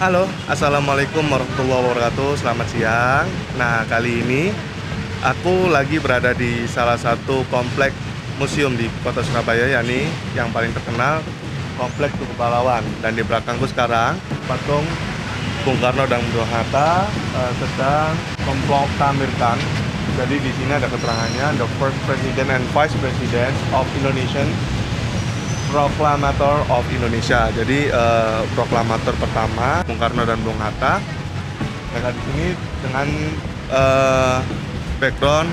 Halo, assalamualaikum warahmatullahi wabarakatuh. Selamat siang. Nah, kali ini aku lagi berada di salah satu komplek museum di kota Surabaya, yakni yang paling terkenal Komplek Tugu Pahlawan. Dan di belakangku sekarang patung Bung Karno dan Bung Hatta sedang memproklamirkan. Jadi di sini ada keterangannya, the first president and vice president of Indonesian Proklamator of Indonesia. Jadi proklamator pertama Bung Karno dan Bung Hatta. Dan di sini dengan background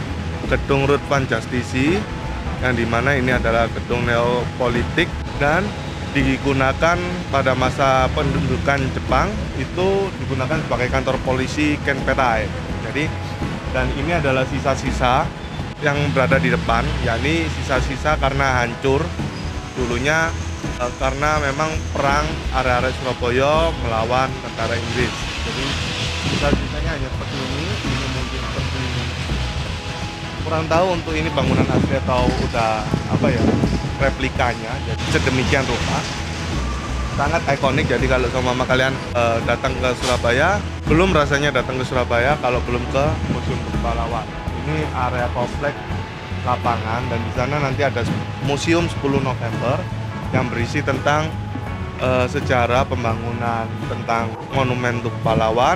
gedung Rutvan Justisi, yang dimana ini adalah gedung neopolitik dan digunakan pada masa pendudukan Jepang, itu digunakan sebagai kantor polisi Kenpetai. Jadi dan ini adalah sisa-sisa yang berada di depan, yakni sisa-sisa karena hancur dulunya karena memang perang area-area Surabaya melawan tentara Inggris. Jadi sisa-sisanya hanya seperti ini mungkin seperti ini. Kurang tahu untuk ini bangunan asli atau udah replikanya. Jadi sedemikian rupa, sangat ikonik. Jadi kalau sama kalian datang ke Surabaya, belum rasanya datang ke Surabaya kalau belum ke Museum Tugu Pahlawan. Ini area komplek lapangan, dan di sana nanti ada museum 10 November yang berisi tentang sejarah pembangunan, tentang monumen Tugu Pahlawan,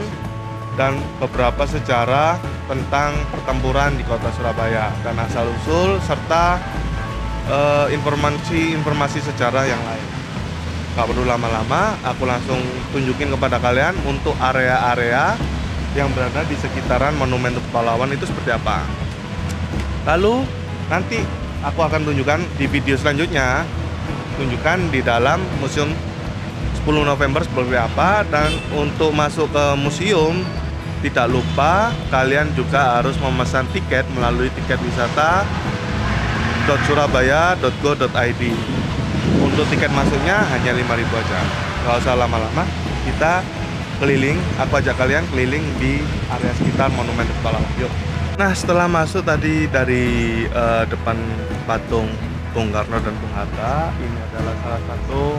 dan beberapa sejarah tentang pertempuran di kota Surabaya dan asal-usul serta informasi sejarah yang lain. Gak perlu lama-lama, aku langsung tunjukin kepada kalian untuk area-area yang berada di sekitaran monumen Tugu Pahlawan itu seperti apa. Lalu nanti aku akan tunjukkan di video selanjutnya, tunjukkan di dalam museum 10 November seperti apa. Dan untuk masuk ke museum, tidak lupa kalian juga harus memesan tiket melalui tiket wisata .surabaya.go.id. Untuk tiket masuknya hanya 5.000 aja. Gak usah lama-lama, kita keliling, aku ajak kalian keliling di area sekitar monumen Tugu Pahlawan. Yuk. Nah, setelah masuk tadi dari depan patung Bung Karno dan Bung Hatta, ini adalah salah satu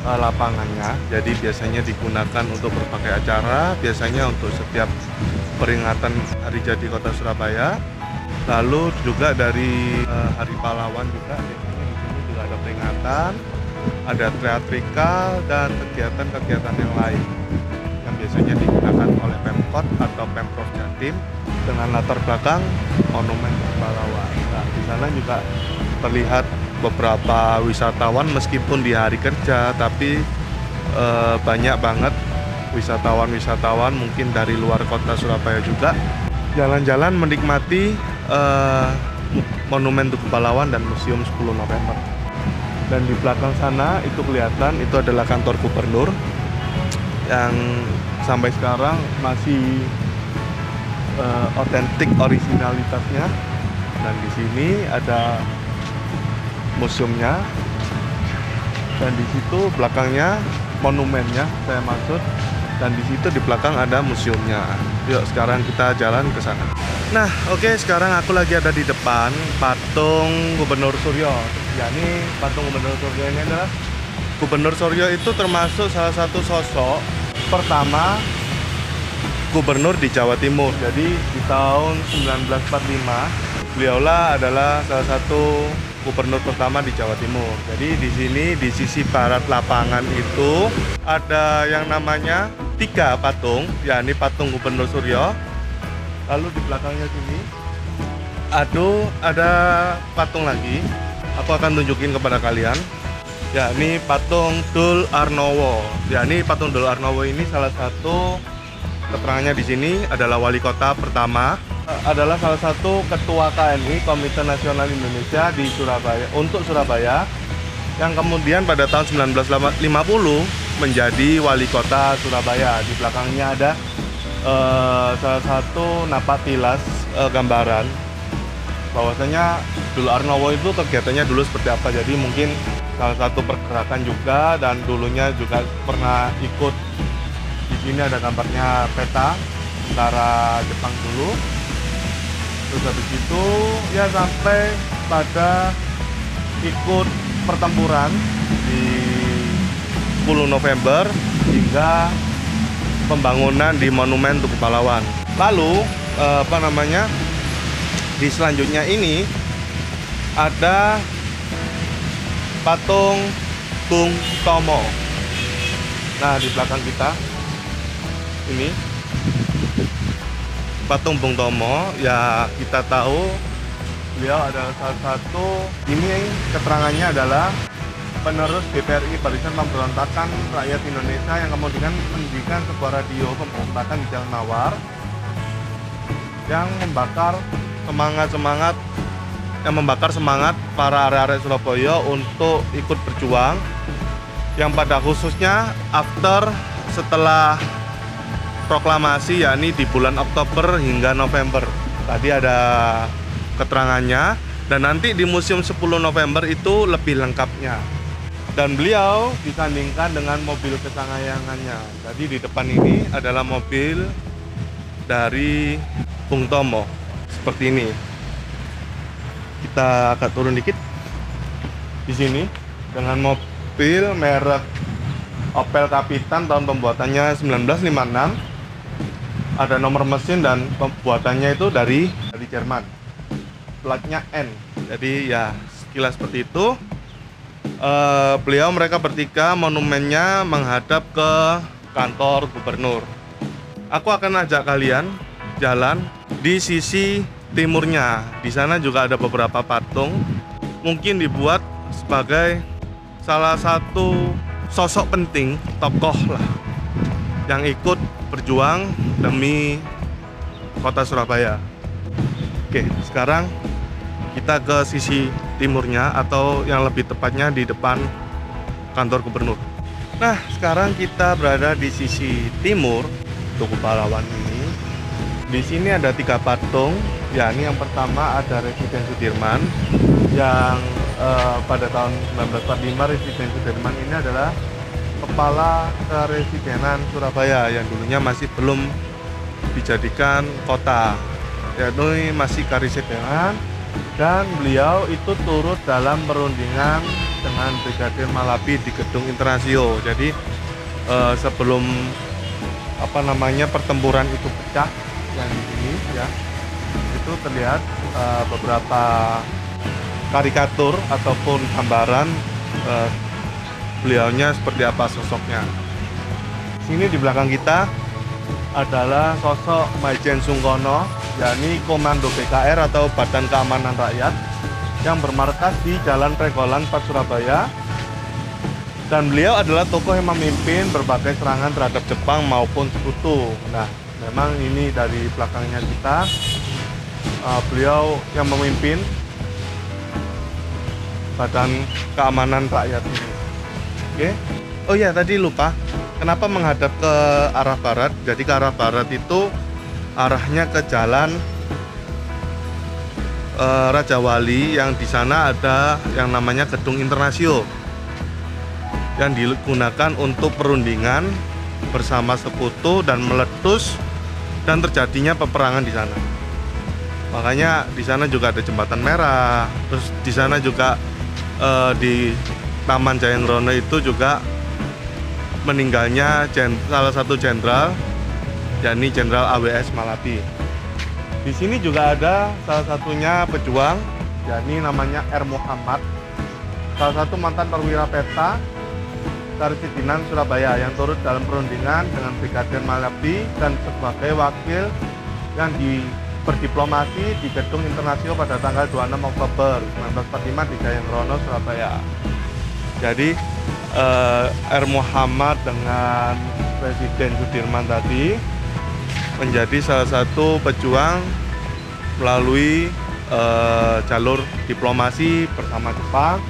lapangannya. Jadi biasanya digunakan untuk berbagai acara, biasanya untuk setiap peringatan Hari Jadi Kota Surabaya. Lalu juga dari Hari Pahlawan juga, biasanya di sini juga ada peringatan, ada teatrikal dan kegiatan-kegiatan yang lain yang biasanya digunakan oleh Pemkot atau Pemprov Jatim dengan latar belakang monumen Tugu Pahlawan. Nah, di sana juga terlihat beberapa wisatawan meskipun di hari kerja, tapi banyak banget wisatawan mungkin dari luar kota Surabaya juga jalan-jalan menikmati monumen Tugu Pahlawan dan Museum 10 November. Dan di belakang sana itu kelihatan itu adalah kantor gubernur yang sampai sekarang masih otentik originalitasnya. Dan di sini ada museumnya, dan di situ belakangnya monumennya saya maksud, dan di situ di belakang ada museumnya. Yuk sekarang kita jalan ke sana. Nah, oke, sekarang aku lagi ada di depan patung Gubernur Suryo. Yakni patung Gubernur Suryo ini adalah Gubernur Suryo itu termasuk salah satu sosok pertama gubernur di Jawa Timur. Jadi di tahun 1945 beliaulah adalah salah satu gubernur pertama di Jawa Timur. Jadi di sini di sisi barat lapangan itu ada yang namanya 3 patung, yakni patung Gubernur Suryo. Lalu di belakangnya sini ada patung lagi. Aku akan tunjukin kepada kalian, yakni patung Dul Arnowo. Yakni patung Dul Arnowo ini salah satu keterangannya di sini adalah wali kota pertama, adalah salah satu ketua KNI Komite Nasional Indonesia di Surabaya untuk Surabaya, yang kemudian pada tahun 1950 menjadi wali kota Surabaya. Di belakangnya ada salah satu napak tilas gambaran bahwasanya Dul Arnowo itu kegiatannya dulu seperti apa. Jadi mungkin salah satu pergerakan juga, dan dulunya juga pernah ikut. Di sini ada gambarnya peta tentara Jepang dulu. Terus habis itu ya sampai pada ikut pertempuran di 10 November hingga pembangunan di Monumen Tugu Pahlawan. Lalu di selanjutnya ini ada patung Bung Tomo. Nah, di belakang kita ini patung Bung Tomo, ya kita tahu beliau adalah salah satu, ini keterangannya adalah penerus BPRI Barisan Pemberontakan Rakyat Indonesia yang kemudian mendirikan sebuah radio pemberontakan di Jalan Mawar yang membakar semangat para arek-arek Surabaya untuk ikut berjuang, yang pada khususnya setelah proklamasi, yakni di bulan Oktober hingga November. Tadi ada keterangannya, dan nanti di Museum 10 November itu lebih lengkapnya. Dan beliau disandingkan dengan mobil kesayangannya. Jadi di depan ini adalah mobil dari Bung Tomo, seperti ini. Kita agak turun dikit di sini dengan mobil merek Opel Kapitan, tahun pembuatannya 1956. Ada nomor mesin dan pembuatannya itu dari Jerman. Platnya N. Jadi ya sekilas seperti itu. Mereka bertiga, monumennya menghadap ke kantor gubernur. Aku akan ajak kalian jalan di sisi timurnya. Di sana juga ada beberapa patung, mungkin dibuat sebagai salah satu sosok penting, tokoh lah, yang ikut berjuang demi kota Surabaya. Oke, sekarang kita ke sisi timurnya, atau yang lebih tepatnya di depan kantor gubernur. Nah, sekarang kita berada di sisi timur Tugu Pahlawan ini. Di sini ada 3 patung, yakni yang pertama ada Residen Sudirman, yang pada tahun 1945 Residen Sudirman ini adalah kepala Keresidenan Surabaya yang dulunya masih belum dijadikan kota, yakni masih Keresidenan, dan beliau itu turut dalam perundingan dengan Brigadir Malabi di Gedung Internasio. Jadi sebelum pertempuran itu pecah, yang di sini ya, itu terlihat beberapa karikatur ataupun gambaran beliaunya seperti apa sosoknya. Sini di belakang kita adalah sosok Maijen Sungkono, yakni Komando BKR atau Badan Keamanan Rakyat, yang bermarkas di Jalan Tregolan 4 Surabaya. Dan beliau adalah tokoh yang memimpin berbagai serangan terhadap Jepang maupun Sekutu. Nah, memang ini dari belakangnya kita, beliau yang memimpin Badan Keamanan Rakyat ini. Oke. Oh ya, tadi lupa. Kenapa menghadap ke arah barat? Jadi ke arah barat itu arahnya ke jalan Raja Wali, yang di sana ada yang namanya Gedung Internasio, yang digunakan untuk perundingan bersama Sekutu dan meletus dan terjadinya peperangan di sana. Makanya di sana juga ada Jembatan Merah. Terus di sana juga di Taman Jayangrono itu juga meninggalnya salah satu jenderal, yakni Jenderal AWS Malabi. Di sini juga ada salah satunya pejuang, yakni namanya R. Muhammad, salah satu mantan perwira peta Karesidenan Surabaya yang turut dalam perundingan dengan Brigadir Malabi dan sebagai wakil yang berdiplomasi di Gedung Internasio pada tanggal 26 Oktober 1945 di Jayangrono, Surabaya. Jadi R. Muhammad dengan Presiden Sudirman tadi menjadi salah satu pejuang melalui jalur diplomasi bersama Jepang,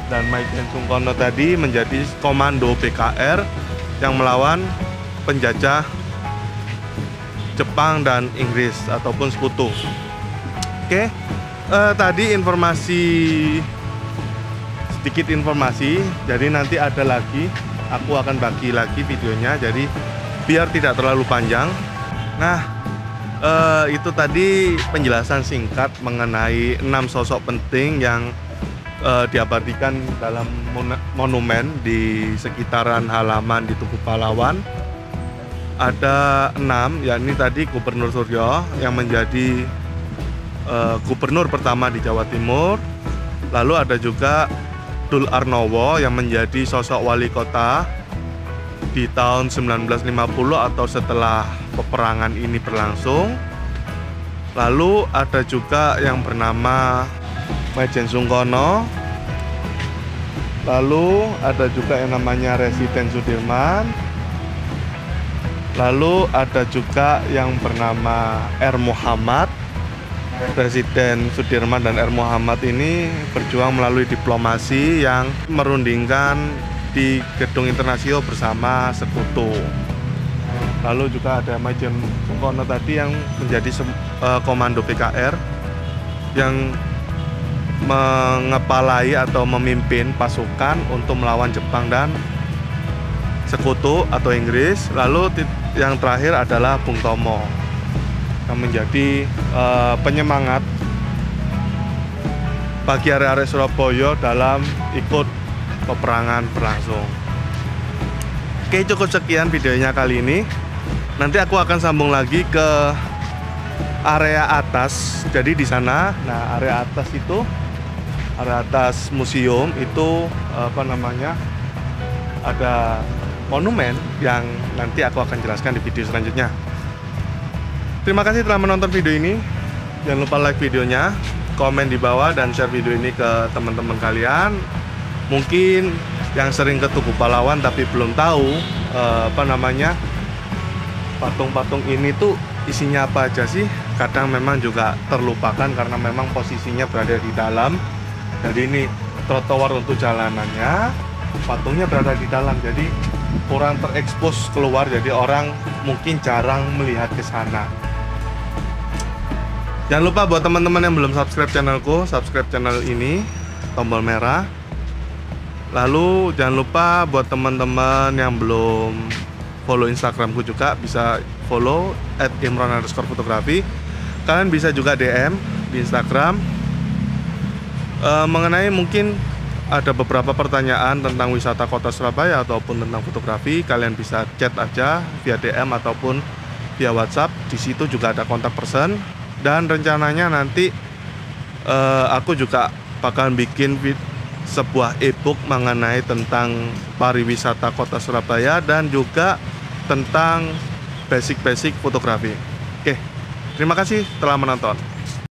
dan Maijen Sungkono tadi menjadi komando BKR yang melawan penjajah Jepang dan Inggris ataupun Sekutu. Oke, tadi sedikit informasi, jadi nanti ada lagi, aku akan bagi lagi videonya, jadi biar tidak terlalu panjang. Nah, itu tadi penjelasan singkat mengenai 6 sosok penting yang diabadikan dalam monumen di sekitaran halaman di Tugu Pahlawan. ada 6, yakni tadi Gubernur Suryo yang menjadi gubernur pertama di Jawa Timur. Lalu ada juga Dul Arnowo yang menjadi sosok wali kota di tahun 1950 atau setelah peperangan ini berlangsung. Lalu ada juga yang bernama Majen Sungkono. Lalu ada juga yang namanya Residen Sudirman. Lalu ada juga yang bernama R. Muhammad. Presiden Sudirman dan R. Muhammad ini berjuang melalui diplomasi yang merundingkan di Gedung Internasio bersama Sekutu. Lalu juga ada Majen Sungkono tadi yang menjadi komando PKR yang mengepalai atau memimpin pasukan untuk melawan Jepang dan Sekutu atau Inggris. Lalu yang terakhir adalah Bung Tomo yang menjadi penyemangat bagi arek-arek Surabaya dalam ikut peperangan berlangsung. Oke, cukup sekian videonya kali ini. Nanti aku akan sambung lagi ke area atas. Jadi di sana, nah area atas itu, area atas museum itu ada monumen yang nanti aku akan jelaskan di video selanjutnya. Terima kasih telah menonton video ini. Jangan lupa like videonya, komen di bawah, dan share video ini ke teman-teman kalian. Mungkin yang sering ke Tugu Pahlawan tapi belum tahu patung-patung ini tuh isinya apa aja sih. Kadang memang juga terlupakan karena memang posisinya berada di dalam. Jadi ini trotoar untuk jalanannya, patungnya berada di dalam, jadi kurang terekspos keluar, jadi orang mungkin jarang melihat ke sana. Jangan lupa buat teman-teman yang belum subscribe channelku, subscribe channel ini, tombol merah. Lalu jangan lupa buat teman-teman yang belum follow Instagramku juga bisa follow @imron_fotografi. Kalian bisa juga DM di Instagram mengenai mungkin ada beberapa pertanyaan tentang wisata kota Surabaya ataupun tentang fotografi. Kalian bisa chat aja via DM ataupun via WhatsApp. Di situ juga ada kontak person. Dan rencananya nanti aku juga bakal bikin sebuah e-book mengenai tentang pariwisata kota Surabaya dan juga tentang basic-basic fotografi. Oke, terima kasih telah menonton.